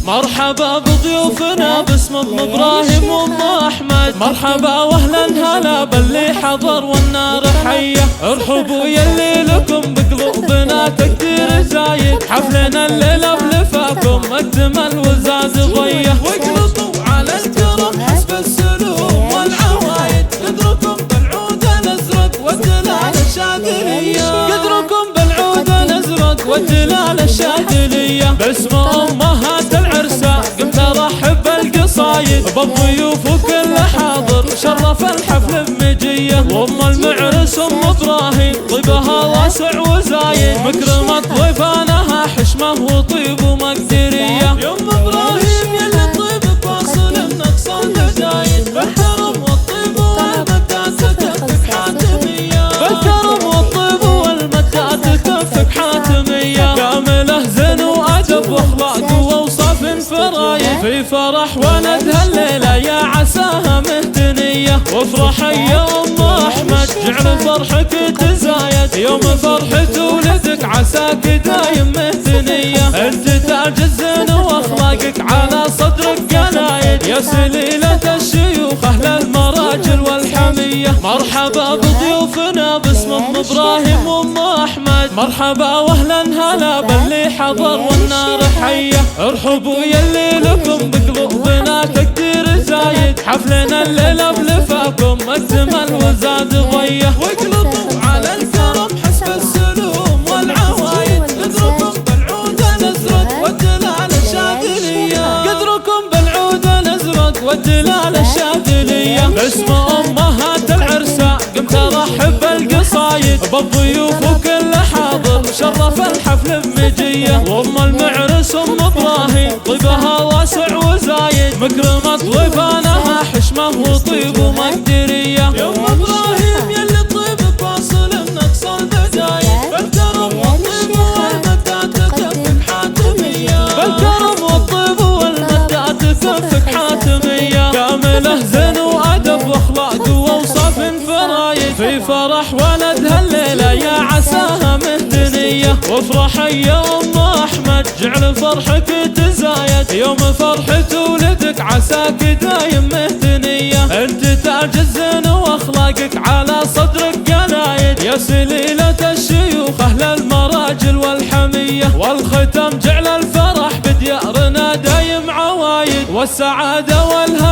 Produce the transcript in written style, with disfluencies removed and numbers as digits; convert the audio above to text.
مرحبا بضيوفنا باسم ام ابراهيم وام احمد، مرحبا واهلا هلا باللي حضر والنار حيه، ارحبوا يلي لكم بقلوبنا تقدير زايد، حفلنا الليله بلفاكم اجمل وزاد ضيه، واقلبوا على الكرم حسب السلوم والعوايد، قدركم بالعود الازرق والدلال الشاذليه، قدركم بالعود الازرق والدلال الشاذليه، باسم امهات العرسان قمت ارحب بالقصايد، بالضيوف وكل حاضر شرف الحفل بمجيه، وام المعرس ام ابراهيم طيبها واسع وزايد، مكرمة ضيفانها حشمه وطيب ومقدريه، يا ام ابراهيم يلي طيبك واصل النقص الجدايد، بالكرم والطيب والمدات تكفك حاتميه، بالكرم والطيب والمدات تكفك حاتميه، كامله زين وادب واخلاق واوصاف فرايد، في فرح ولدها الليله يا عساها مهتنيه، وافرحي يا ام احمد جعل فرحك تزايد، يوم فرحة ولدك عساك دايم مهتنيه، انت تاج الزين واخلاقك على صدرك قلايد، يا سليلة الشيوخ اهل المراجل والحميه، مرحبا بضيوفنا باسم ام ابراهيم وام احمد، مرحبا واهلا هلا باللي حضر والنار حيه، ارحبوا يلي لكم بقلوبنا تقدير زايد، حفلنا الليله بلفاكم اجمل وزاد ضيه، واقلبوا على الكرم حسب السلوم والعوايد، قدركم بالعود الازرق والدلال الشاذليه، قدركم بالعود الازرق والدلال الشاذليه، باسم امهات العرسان قمت ارحب بالقصايد، بالضيوف وكل حاضر شرف الحفل بمجيه، وام المعرس ام ابراهيم طيبها واسع وزايد، مكرمة ضيفانها حشمه وطيب ومقدريه، يا ام ابراهيم يلي طيبك واصل النقص البدايد، بالكرم والطيب والمدات تكفك حاتميه، بالكرم والطيب والمدات تكفك حاتميه، كامله زين وادب واخلاق واوصاف فرايد، في فرح ولدها الليله يا عساها مهتنيه، وافرحي يا ام احمد جعل فرحك تزايد، يوم فرحة ولدك عساك دايم مهتنيه، انت تاج الزين واخلاقك على صدرك قلايد، يا سليلة الشيوخ اهل المراجل والحميه، والختم جعل الفرح بديارنا دايم عوايد، والسعاده والهنا